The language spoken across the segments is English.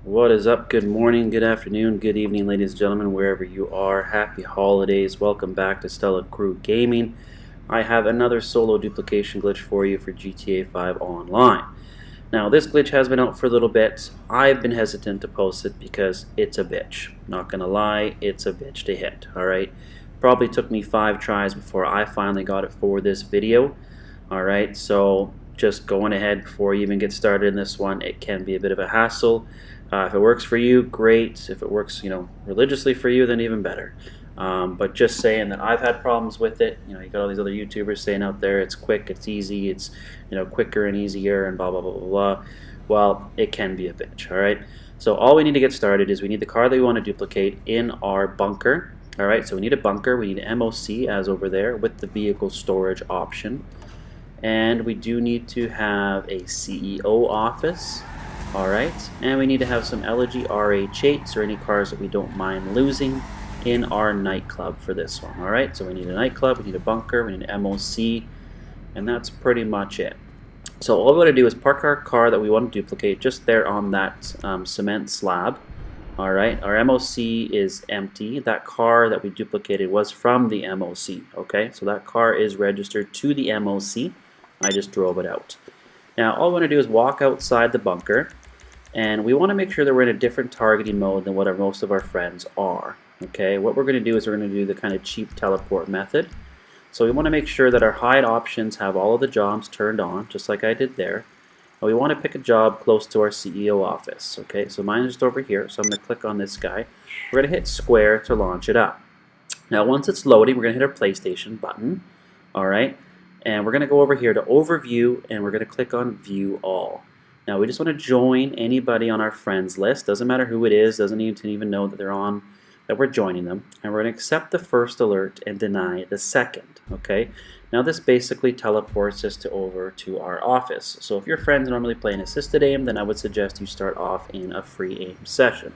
What is up? Good morning, good afternoon, good evening, ladies and gentlemen, wherever you are. Happy holidays. Welcome back to Stella Crew Gaming. I have another solo duplication glitch for you for GTA 5 Online. Now, this glitch has been out for a little bit. I've been hesitant to post it because it's a bitch. Not gonna lie, it's a bitch to hit, alright? Probably took me 5 tries before I finally got it for this video. Alright, so just going ahead before you even get started in this one, it can be a bit of a hassle. If it works for you, great. If it works, religiously for you, then even better. But just saying that I've had problems with it. You got all these other YouTubers saying out there it's quick, it's easy, it's quicker and easier, and blah blah blah blah blah. Well, it can be a bitch. All right. So all we need to get started is we need the car that we want to duplicate in our bunker. All right. So we need a bunker. We need an MOC as over there with the vehicle storage option, and we do need to have a CEO office. Alright, and we need to have some LG RH8s or any cars that we don't mind losing in our nightclub for this one. Alright, so we need a nightclub, we need a bunker, we need an MOC, and that's pretty much it. So all we want to do is park our car that we want to duplicate just there on that cement slab. Alright, our MOC is empty. That car that we duplicated was from the MOC. Okay, so that car is registered to the MOC. I just drove it out. Now all we want to do is walk outside the bunker, and we want to make sure that we're in a different targeting mode than what most of our friends are. Okay, what we're going to do is we're going to do the kind of cheap teleport method. So we want to make sure that our hide options have all of the jobs turned on, just like I did there. And we want to pick a job close to our CEO office. Okay, so mine is just over here, so I'm going to click on this guy. We're going to hit square to launch it up. Now once it's loading, we're going to hit our PlayStation button. Alright, and we're going to go over here to Overview, and we're going to click on View All. Now we just want to join anybody on our friends list. Doesn't matter who it is, doesn't even know that they're on, that we're joining them. And we're going to accept the first alert and deny the second. Okay. Now this basically teleports us over to our office. So if your friends normally play an assisted aim, then I would suggest you start off in a free aim session.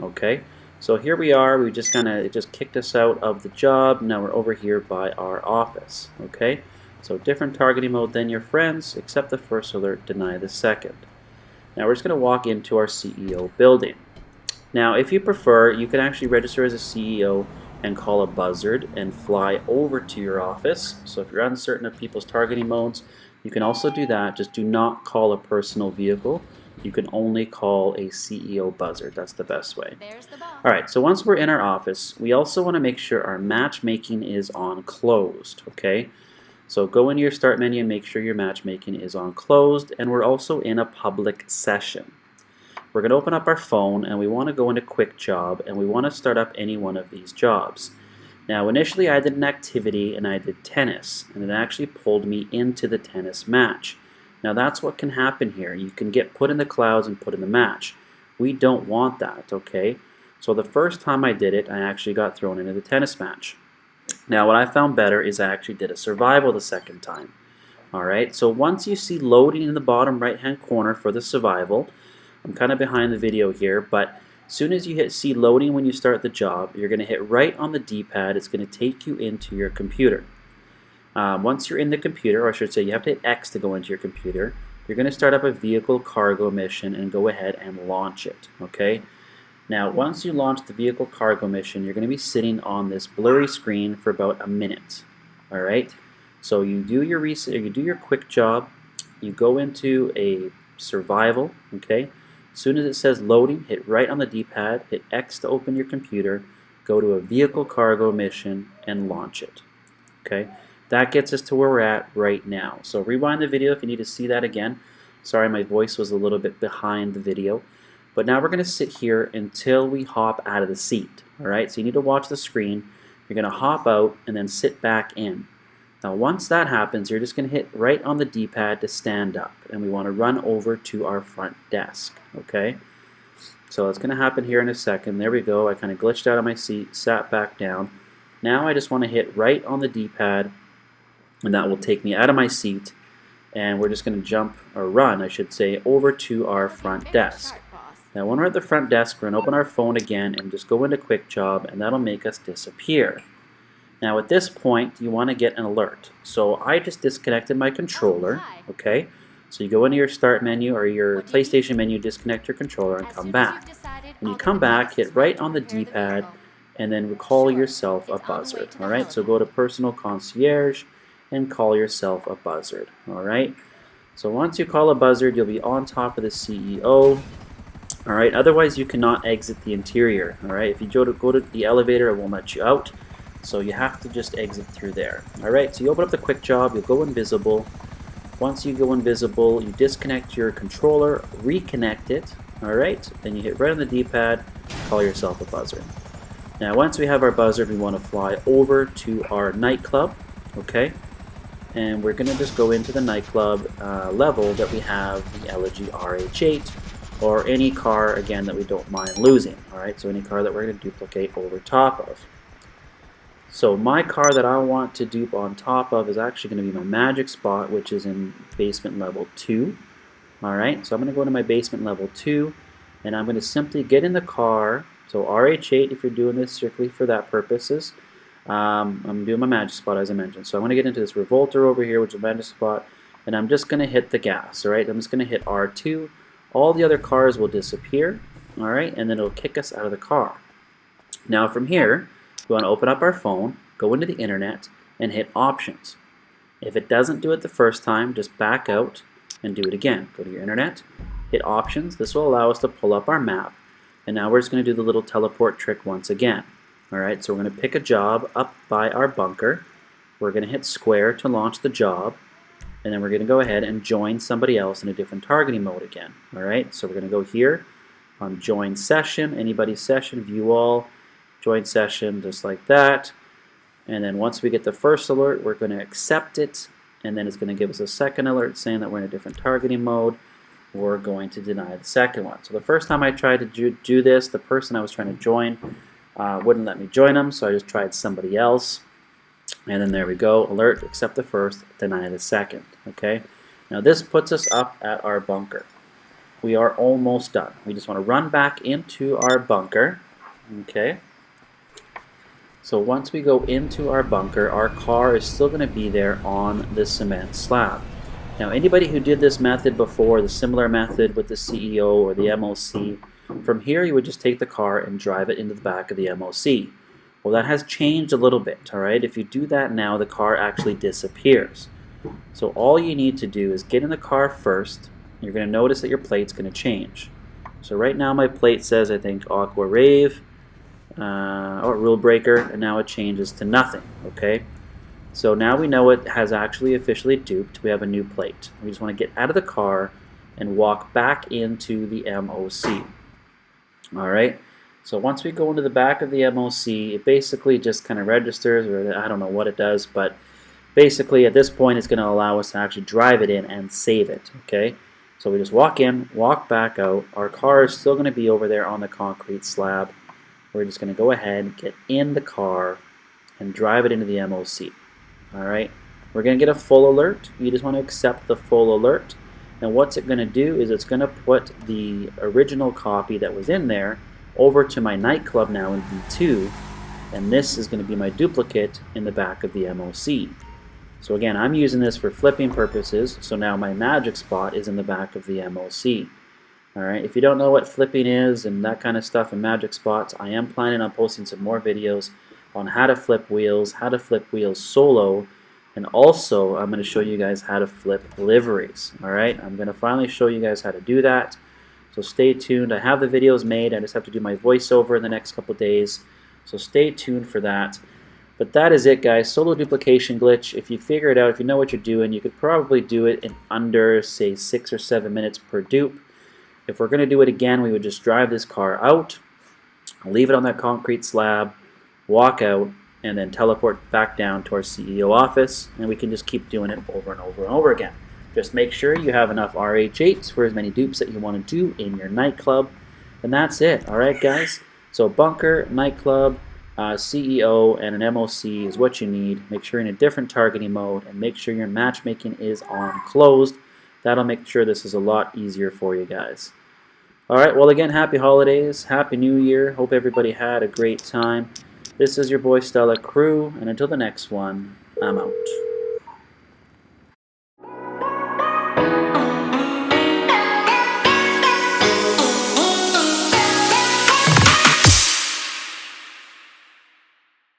Okay. So here we are. We just it just kicked us out of the job. Now we're over here by our office. Okay. So different targeting mode than your friends, accept the first alert, deny the second. Now we're just going to walk into our CEO building. Now if you prefer, you can actually register as a CEO and call a buzzard and fly over to your office. So if you're uncertain of people's targeting modes, you can also do that. Just do not call a personal vehicle. You can only call a CEO buzzard. That's the best way. Alright, so once we're in our office, we also want to make sure our matchmaking is on closed. Okay. So go into your start menu and make sure your matchmaking is on closed, and we're also in a public session. We're going to open up our phone, and we want to go into quick job, and we want to start up any one of these jobs. Now initially I did an activity and I did tennis, and it actually pulled me into the tennis match. Now that's what can happen here. You can get put in the clouds and put in the match. We don't want that, okay? So the first time I did it, I actually got thrown into the tennis match. Now what I found better is I actually did a survival the second time. Alright, so once you see loading in the bottom right hand corner for the survival, I'm kind of behind the video here, but as soon as you see loading when you start the job, you're going to hit right on the D-pad. It's going to take you into your computer. Once you're in the computer, or I should say you have to hit X to go into your computer, you're going to start up a vehicle cargo mission and go ahead and launch it. Okay. Now, once you launch the vehicle cargo mission, you're going to be sitting on this blurry screen for about a minute. All right. So you do your quick job. You go into a survival. Okay. As soon as it says loading, hit right on the D-pad, hit X to open your computer, go to a vehicle cargo mission, and launch it. Okay. That gets us to where we're at right now. So rewind the video if you need to see that again. Sorry, my voice was a little bit behind the video. But now we're going to sit here until we hop out of the seat. Alright, so you need to watch the screen. You're going to hop out and then sit back in. Now once that happens, you're just going to hit right on the D-pad to stand up. And we want to run over to our front desk. Okay, so it's going to happen here in a second. There we go. I kind of glitched out of my seat, sat back down. Now I just want to hit right on the D-pad, and that will take me out of my seat. And we're just going to jump, or run, I should say, over to our front desk. Now when we're at the front desk, we're going to open our phone again and just go into quick job, and that'll make us disappear. Now at this point, you want to get an alert. So I just disconnected my controller, okay? So you go into your start menu or your PlayStation menu, disconnect your controller, and come back. When you come back, hit right on the D-pad, and then call yourself a buzzard. Alright, so go to Personal Concierge and call yourself a buzzard. Alright, so once you call a buzzard, you'll be on top of the CEO. Alright, otherwise you cannot exit the interior. Alright, if you go to the elevator, it won't let you out. So you have to just exit through there. Alright, so you open up the quick job, you'll go invisible. Once you go invisible, you disconnect your controller, reconnect it. Alright, then you hit right on the D-pad, call yourself a buzzard. Now once we have our buzzard, we want to fly over to our nightclub, okay? And we're going to just go into the nightclub level that we have the Elegy RH8, or any car, again, that we don't mind losing, alright? So any car that we're going to duplicate over top of. So my car that I want to dupe on top of is actually going to be my magic spot, which is in basement level 2. Alright, so I'm going to go to my basement level 2, and I'm going to simply get in the car. So RH8, if you're doing this strictly for that purposes, I'm doing my magic spot as I mentioned. So I'm going to get into this revolter over here, which is a magic spot, and I'm just going to hit the gas. Alright, I'm just going to hit R2. All the other cars will disappear, alright, and then it'll kick us out of the car. Now from here, we want to open up our phone, go into the internet, and hit options. If it doesn't do it the first time, just back out and do it again. Go to your internet, hit options. This will allow us to pull up our map. And now we're just going to do the little teleport trick once again. Alright, so we're going to pick a job up by our bunker. We're going to hit square to launch the job. And then we're going to go ahead and join somebody else in a different targeting mode again. Alright, so we're going to go here on join session, anybody's session, view all, join session, just like that. And then once we get the first alert, we're going to accept it. And then it's going to give us a second alert saying that we're in a different targeting mode. We're going to deny the second one. So the first time I tried to do this, the person I was trying to join wouldn't let me join them, so I just tried somebody else. And then there we go, alert, accept the first, deny the second. Okay. Now this puts us up at our bunker. We are almost done. We just want to run back into our bunker. Okay. So once we go into our bunker, our car is still going to be there on the cement slab. Now anybody who did this method before, the similar method with the CEO or the MOC, from here you would just take the car and drive it into the back of the MOC. Well, that has changed a little bit, alright? If you do that now, the car actually disappears. So all you need to do is get in the car first. You're going to notice that your plate's going to change. So right now my plate says, I think, AQUA RAVE, or Rule Breaker, and now it changes to nothing, okay? So now we know it has actually officially duped. We have a new plate. We just want to get out of the car and walk back into the MOC. Alright, so once we go into the back of the MOC, it basically just kind of registers, or I don't know what it does, but basically at this point it's going to allow us to actually drive it in and save it. Okay, so we just walk in, walk back out. Our car is still going to be over there on the concrete slab. We're just going to go ahead, get in the car, and drive it into the MOC. Alright, we're going to get a full alert. You just want to accept the full alert. And what's it going to do is it's going to put the original copy that was in there over to my nightclub now in V2. And this is going to be my duplicate in the back of the MOC. So again, I'm using this for flipping purposes. So now my magic spot is in the back of the MOC. Alright, if you don't know what flipping is and that kind of stuff and magic spots, I am planning on posting some more videos on how to flip wheels solo, and also I'm going to show you guys how to flip liveries. Alright, I'm going to finally show you guys how to do that. So stay tuned. I have the videos made. I just have to do my voiceover in the next couple days. So stay tuned for that. But that is it, guys. Solo duplication glitch. If you figure it out, if you know what you're doing, you could probably do it in under, say, 6 or 7 minutes per dupe. If we're going to do it again, we would just drive this car out, leave it on that concrete slab, walk out, and then teleport back down to our CEO office, and we can just keep doing it over and over and over again. Just make sure you have enough RH8s for as many dupes that you want to do in your nightclub, and that's it. Alright, guys? So bunker, nightclub, CEO, and an MOC is what you need. Make sure you're in a different targeting mode, and make sure your matchmaking is on closed. That'll make sure this is a lot easier for you guys. Alright, well again, happy holidays, happy new year. Hope everybody had a great time. This is your boy Stella Crew, and until the next one, I'm out.